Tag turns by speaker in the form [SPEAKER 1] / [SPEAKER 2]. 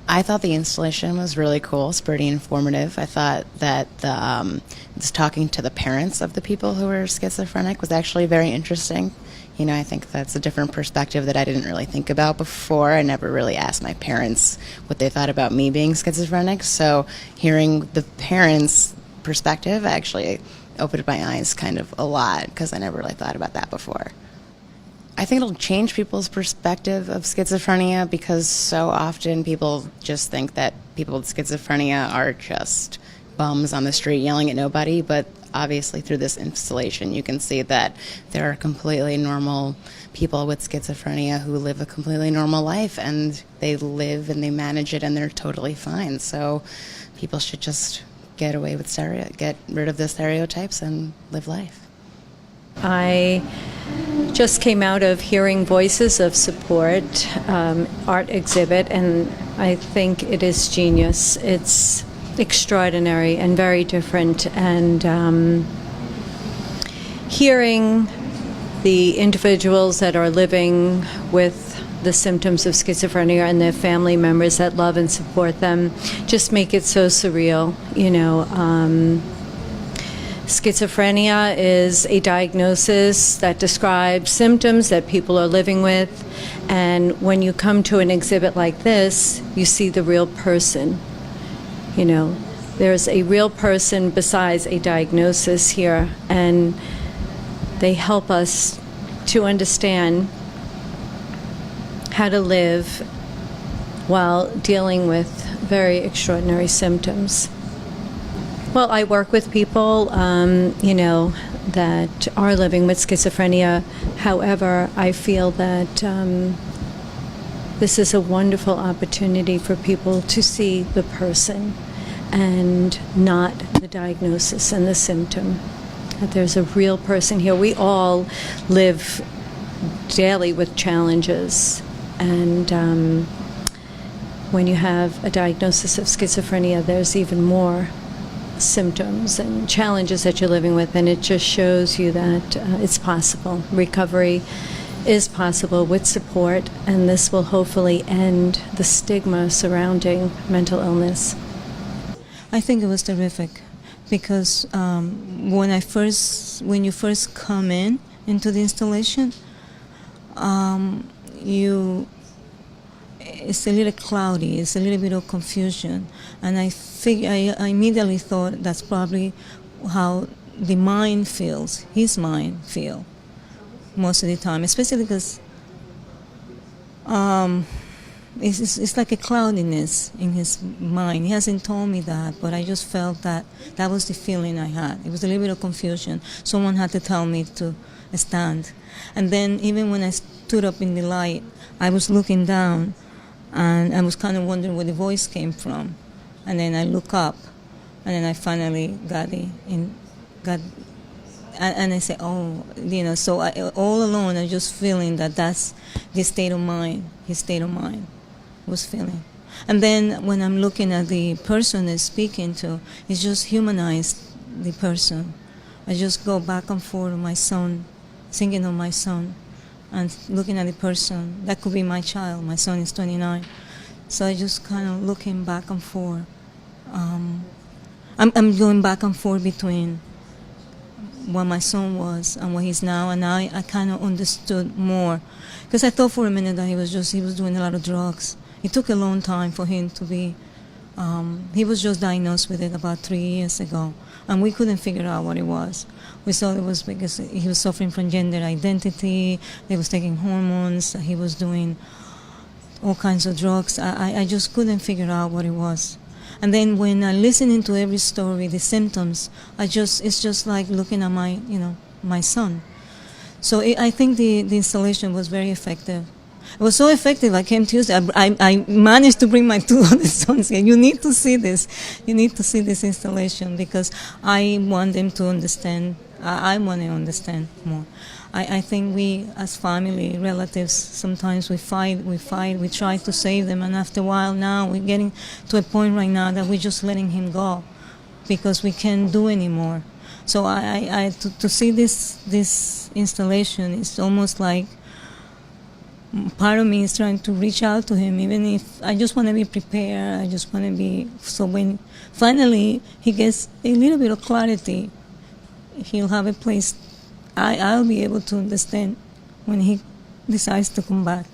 [SPEAKER 1] I thought the installation was really cool. It's pretty informative. I thought that just talking to the parents of the people who were schizophrenic was actually very interesting. You know, I think that's a different perspective that I didn't really think about before. I never really asked my parents what they thought about me being schizophrenic. So hearing the parents' perspective actually opened my eyes kind of a lot because I never really thought about that before. I think it'll change people's perspective of schizophrenia because so often people just think that people with schizophrenia are just bums on the street yelling at nobody, but obviously through this installation you can see that there are completely normal people with schizophrenia who live a completely normal life, and they live and they manage it and they're totally fine. So people should just get rid of the stereotypes and live life.
[SPEAKER 2] I just came out of Hearing Voices of Support art exhibit, and I think it is genius. It's extraordinary and very different, and hearing the individuals that are living with the symptoms of schizophrenia and their family members that love and support them just make it so surreal, you know. Schizophrenia is a diagnosis that describes symptoms that people are living with, and when you come to an exhibit like this, you see the real person. You know, there's a real person besides a diagnosis here, and they help us to understand how to live while dealing with very extraordinary symptoms. Well, I work with people, you know, that are living with schizophrenia. However, I feel that this is a wonderful opportunity for people to see the person and not the diagnosis and the symptom. That there's a real person here. We all live daily with challenges, and when you have a diagnosis of schizophrenia, there's even more symptoms and challenges that you're living with, and it just shows you that it's possible. Recovery is possible with support, and this will hopefully end the stigma surrounding mental illness.
[SPEAKER 3] I think it was terrific because when you first come into the installation, it's a little cloudy, it's a little bit of confusion, and I immediately thought that's probably how the mind feels, his mind feel most of the time, especially because it's like a cloudiness in his mind. He hasn't told me that, but I just felt that was the feeling I had. It was a little bit of confusion. Someone had to tell me to stand. And then even when I stood up in the light, I was looking down, and I was kind of wondering where the voice came from. And then I look up, and then I finally and I say, oh, you know, so all alone I'm just feeling that's the state of mind, his state of mind was feeling. And then when I'm looking at the person that's speaking to, it's just humanized the person. I just go back and forth with my son, thinking of my son, and looking at the person. That could be my child. My son is 29. So I just kind of looking back and forth. I'm going back and forth between what my son was and what he's now, and I kind of understood more. Because I thought for a minute that he was doing a lot of drugs. It took a long time for him to be, he was just diagnosed with it about 3 years ago, and we couldn't figure out what it was. We thought it was because he was suffering from gender identity, he was taking hormones, he was doing all kinds of drugs. I just couldn't figure out what it was. And then when I listen to every story, the symptoms, it's just like looking at my son. So I think the installation was very effective. It was so effective, I came Tuesday. I managed to bring my two other sons here. You need to see this. You need to see this installation because I want them to understand. I want to understand more. I think we, as family, relatives, sometimes we fight, we try to save them, and after a while now, we're getting to a point right now that we're just letting him go because we can't do anymore. So to see this installation is almost like part of me is trying to reach out to him, even if I just want to be prepared. I just want to be, so when finally he gets a little bit of clarity, he'll have a place. I'll be able to understand when he decides to come back.